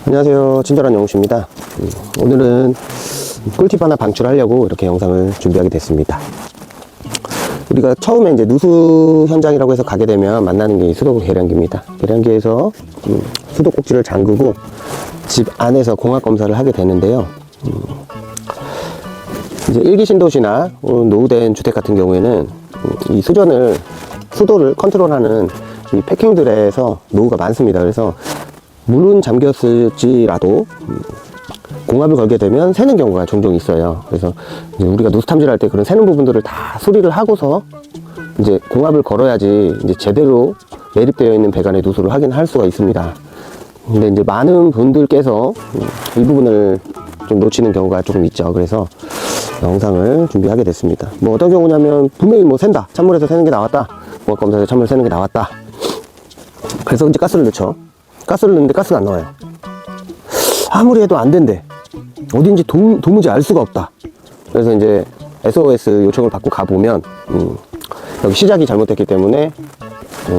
안녕하세요, 친절한 영우씨입니다. 오늘은 꿀팁 하나 방출하려고 이렇게 영상을 준비하게 됐습니다. 우리가 처음에 이제 누수 현장이라고 해서 가게 되면 만나는 게 수도 계량기입니다. 계량기에서 수도 꼭지를 잠그고 집 안에서 공합 검사를 하게 되는데요. 이제 일기 신도시나 노후된 주택 같은 경우에는 이 수도를 컨트롤하는 이 패킹들에서 노후가 많습니다. 그래서 물은 잠겼을지라도 공합을 걸게 되면 새는 경우가 종종 있어요. 그래서 이제 우리가 누수 탐지를 할 때 그런 새는 부분들을 다 수리를 하고서 이제 공합을 걸어야지 이제 제대로 매립되어 있는 배관의 누수를 확인할 수가 있습니다. 근데 이제 많은 분들께서 이 부분을 좀 놓치는 경우가 조금 있죠. 그래서 영상을 준비하게 됐습니다. 뭐 어떤 경우냐면 분명히 뭐 샌다, 찬물에서 새는 게 나왔다, 공합 검사에서 찬물 새는 게 나왔다. 그래서 이제 가스를 넣죠. 가스를 넣는데 가스가 안 나와요. 아무리 해도 안 된대. 어딘지 도무지 알 수가 없다. 그래서 이제 SOS 요청을 받고 가보면 여기 시작이 잘못됐기 때문에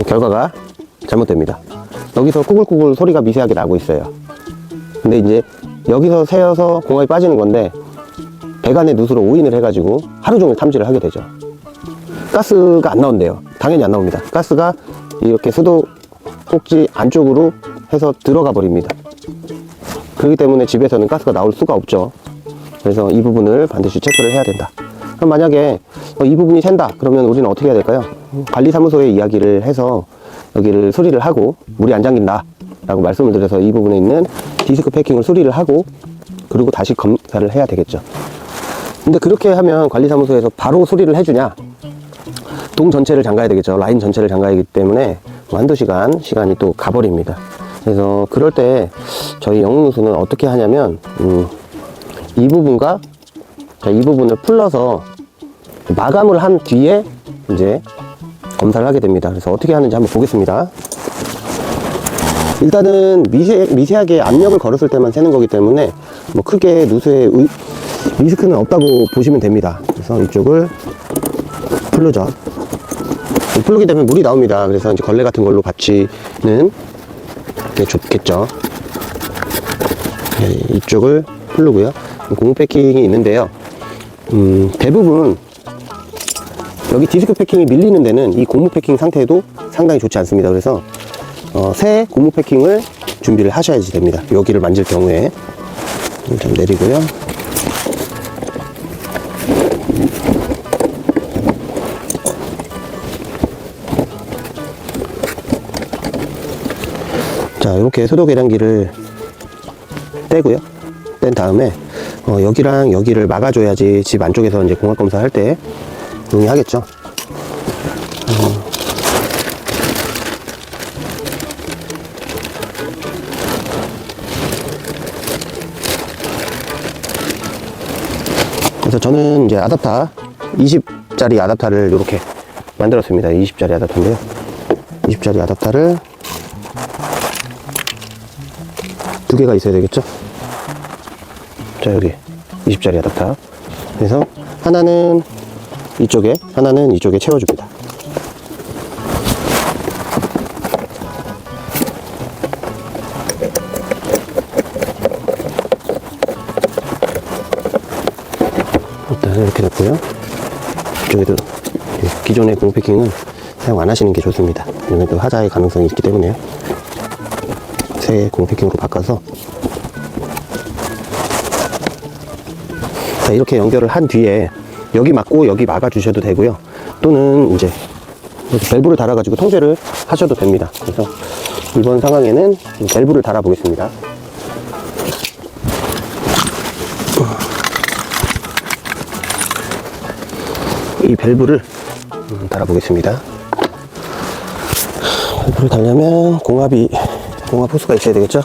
결과가 잘못됩니다. 여기서 꾸글꾸글 소리가 미세하게 나고 있어요. 근데 이제 여기서 새어서 공합이 빠지는 건데 배관의 누수로 오인을 해가지고 하루 종일 탐지를 하게 되죠. 가스가 안 나온대요. 당연히 안 나옵니다. 가스가 이렇게 수도 꼭지 안쪽으로 해서 들어가 버립니다. 그렇기 때문에 집에서는 가스가 나올 수가 없죠. 그래서 이 부분을 반드시 체크를 해야 된다. 그럼 만약에 이 부분이 샌다 그러면 우리는 어떻게 해야 될까요? 관리사무소에 이야기를 해서 여기를 수리를 하고 물이 안 잠긴다 라고 말씀을 드려서 이 부분에 있는 디스크 패킹을 수리를 하고 그리고 다시 검사를 해야 되겠죠. 근데 그렇게 하면 관리사무소에서 바로 수리를 해주냐? 동 전체를 잠가야 되겠죠. 라인 전체를 잠가야 하기 때문에 한두 시간이 또 가버립니다. 그래서 그럴 때 저희 영웅누수는 어떻게 하냐면 이 부분과 이 부분을 풀러서 마감을 한 뒤에 이제 검사를 하게 됩니다. 그래서 어떻게 하는지 한번 보겠습니다. 일단은 미세하게 압력을 걸었을 때만 새는 거기 때문에 뭐 크게 누수에 리스크는 없다고 보시면 됩니다. 그래서 이쪽을 풀르죠. 풀르게 되면 물이 나옵니다. 그래서 이제 걸레 같은 걸로 받치는 게 좋겠죠. 네, 이쪽을 풀르고요. 고무 패킹이 있는데요. 대부분 여기 디스크 패킹이 밀리는 데는 이 고무 패킹 상태도 상당히 좋지 않습니다. 그래서 새 고무 패킹을 준비를 하셔야지 됩니다. 여기를 만질 경우에 좀 내리고요. 자, 이렇게 수도 계량기를 떼고요. 뗀 다음에 여기랑 여기를 막아줘야지 집 안쪽에서 이제 공합 검사할 때 용이하겠죠. 그래서 저는 이제 아답터 20짜리 아답터를 이렇게 만들었습니다. 20짜리 아답터인데요. 20짜리 아답터를 두 개가 있어야 되겠죠. 자, 여기 20짜리 아답터. 그래서 하나는 이쪽에, 하나는 이쪽에 채워줍니다. 일단 이렇게 넣고요. 이쪽에도 기존의 고무 패킹은 사용 안 하시는 게 좋습니다. 왜냐면 또 하자의 가능성이 있기 때문에요. 새 고무 패킹으로 바꿔서 자, 이렇게 연결을 한 뒤에 여기 막고 여기 막아 주셔도 되고요. 또는 이제 밸브를 달아 가지고 통제를 하셔도 됩니다. 그래서 이번 상황에는 밸브를 달아 보겠습니다. 이 밸브를 달아 보겠습니다. 밸브를 달려면 공합 호스가 있어야 되겠죠.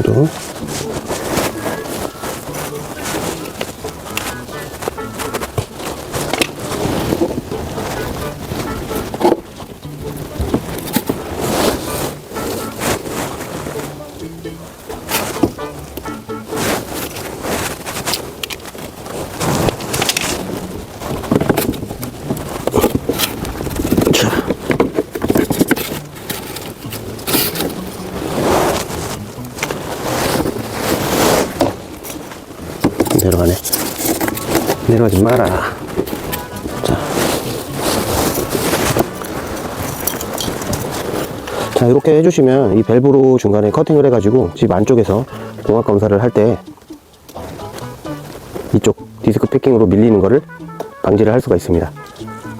정도. 내려가네. 내려가지 마라. 자, 이렇게 해주시면 이 밸브로 중간에 커팅을 해가지고 집 안쪽에서 공합 검사를 할 때 이쪽 디스크 패킹으로 밀리는 거를 방지를 할 수가 있습니다.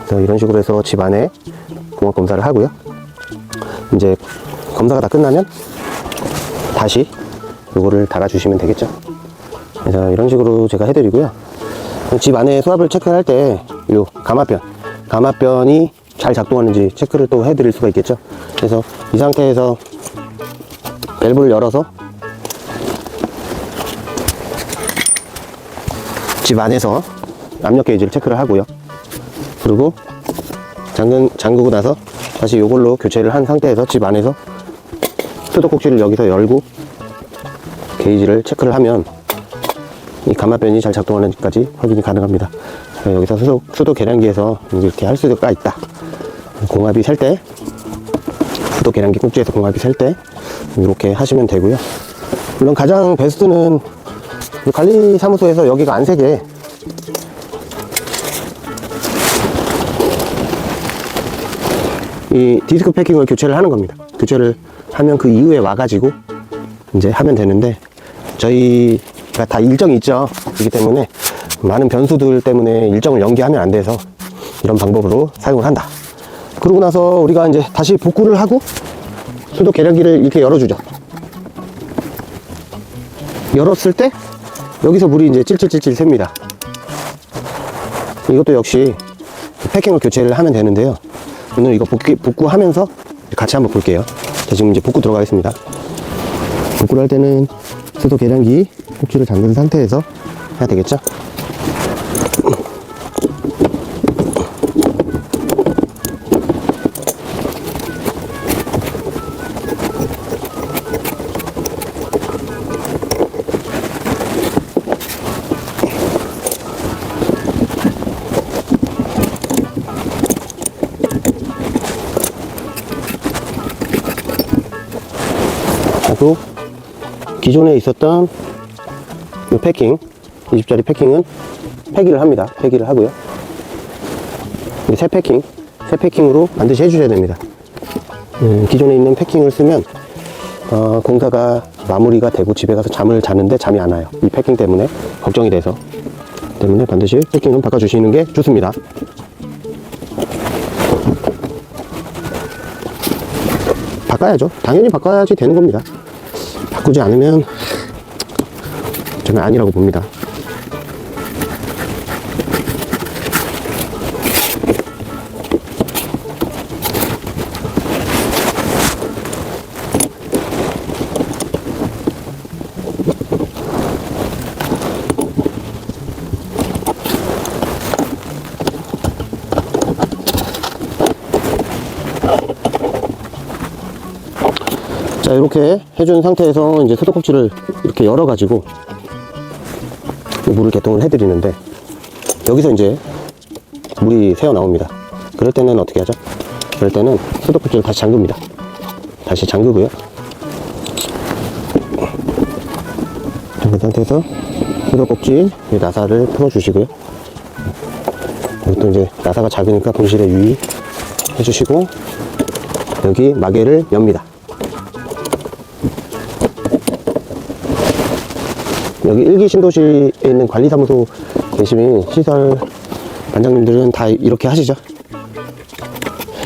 그래서 이런 식으로 해서 집 안에 공합 검사를 하고요. 이제 검사가 다 끝나면 다시 이거를 달아주시면 되겠죠. 그래서 이런 식으로 제가 해드리고요. 집 안에 수압을 체크할 때 이 가마변이 잘 작동하는지 체크를 또 해드릴 수가 있겠죠. 그래서 이 상태에서 밸브를 열어서 집 안에서 압력 게이지를 체크를 하고요. 그리고 잠그고 나서 다시 이걸로 교체를 한 상태에서 집 안에서 수도꼭지를 여기서 열고 게이지를 체크를 하면 이 가마변이 잘 작동하는지까지 확인이 가능합니다. 여기서 수도 계량기에서 이렇게 할 수가 있다. 공합이 셀 때, 수도 계량기 꼭지에서 공합이 셀 때 이렇게 하시면 되고요. 물론 가장 베스트는 관리사무소에서 여기가 안 새게 이 디스크 패킹을 교체를 하는 겁니다. 교체를 하면 그 이후에 와가지고 이제 하면 되는데, 저희가 다 일정이 있죠. 그렇기 때문에 많은 변수들 때문에 일정을 연기하면 안 돼서 이런 방법으로 사용을 한다. 그러고 나서 우리가 이제 다시 복구를 하고 수도 계량기를 이렇게 열어주죠. 열었을 때 여기서 물이 이제 찔찔찔찔 셉니다. 이것도 역시 패킹을 교체를 하면 되는데요. 오늘 이거 복구하면서 같이 한번 볼게요. 자, 지금 이제 복구 들어가겠습니다. 복구를 할 때는 수도 계량기 꼭지를 잠근 상태에서 해야 되겠죠. 또 기존에 있었던 이 패킹, 20짜리 패킹은 폐기를 합니다. 폐기를 하고요. 새 패킹으로 반드시 해주셔야 됩니다. 기존에 있는 패킹을 쓰면 공사가 마무리가 되고 집에 가서 잠을 자는데 잠이 안 와요. 이 패킹 때문에 걱정이 돼서. 때문에 반드시 패킹은 바꿔주시는 게 좋습니다. 바꿔야죠. 당연히 바꿔야지 되는 겁니다. 바꾸지 않으면 저는 아니라고 봅니다. 자, 이렇게 해준 상태에서 이제 수도꼭지를 이렇게 열어가지고 물을 개통을 해드리는데, 여기서 이제 물이 새어 나옵니다. 그럴 때는 어떻게 하죠? 그럴 때는 수도꼭지를 다시 잠깁니다. 다시 잠그고요. 잠근 상태에서 수도꼭지 나사를 풀어주시고요. 이것도 이제 나사가 작으니까 분실에 유의해 주시고, 여기 마개를 엽니다. 여기 1기 신도시에 있는 관리사무소 계시는 시설 반장님들은 다 이렇게 하시죠.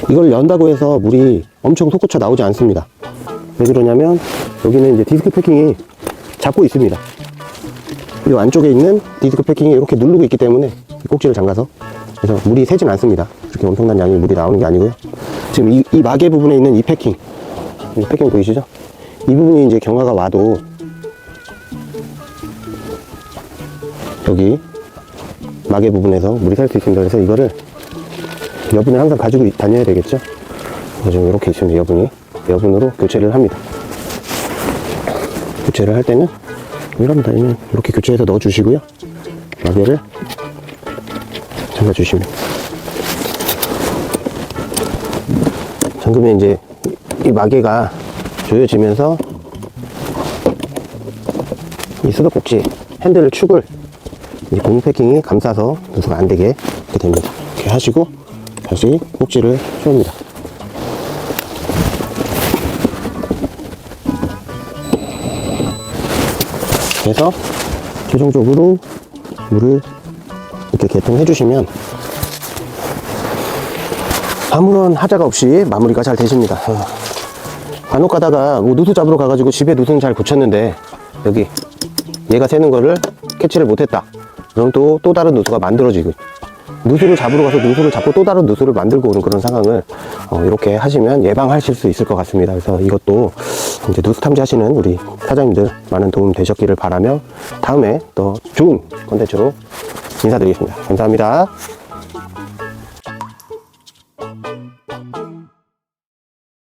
이걸 연다고 해서 물이 엄청 솟구쳐 나오지 않습니다. 왜 그러냐면 여기는 이제 디스크 패킹이 잡고 있습니다. 이 안쪽에 있는 디스크 패킹이 이렇게 누르고 있기 때문에 꼭지를 잠가서, 그래서 물이 새진 않습니다. 그렇게 엄청난 양의 물이 나오는 게 아니고요. 지금 이 마개 부분에 있는 이 패킹 보이시죠? 이 부분이 이제 경화가 와도 여기 마개 부분에서 물이 살 수 있습니다. 그래서 이거를 여분을 항상 가지고 다녀야 되겠죠. 지금 이렇게 있습니다. 여분으로 교체를 합니다. 교체를 할 때는 이렇게 교체해서 넣어 주시고요. 마개를 잠가 주시면, 잠그면 이제 이 마개가 조여지면서 이 수도꼭지 핸들 축을 이 고무 패킹이 감싸서 누수가 안 되게 이렇게 됩니다. 이렇게 하시고 다시 꼭지를 세웁니다. 그래서 최종적으로 물을 이렇게 개통해 주시면 아무런 하자가 없이 마무리가 잘 되십니다. 간혹 가다가 뭐 누수 잡으러 가가지고 집에 누수는 잘 붙였는데 여기 얘가 새는 거를 캐치를 못했다. 그럼 또 다른 누수가 만들어지고, 누수를 잡으러 가서 누수를 잡고 또 다른 누수를 만들고 오는 그런 상황을 이렇게 하시면 예방하실 수 있을 것 같습니다. 그래서 이것도 이제 누수 탐지하시는 우리 사장님들 많은 도움 되셨기를 바라며 다음에 더 좋은 컨텐츠로 인사드리겠습니다. 감사합니다.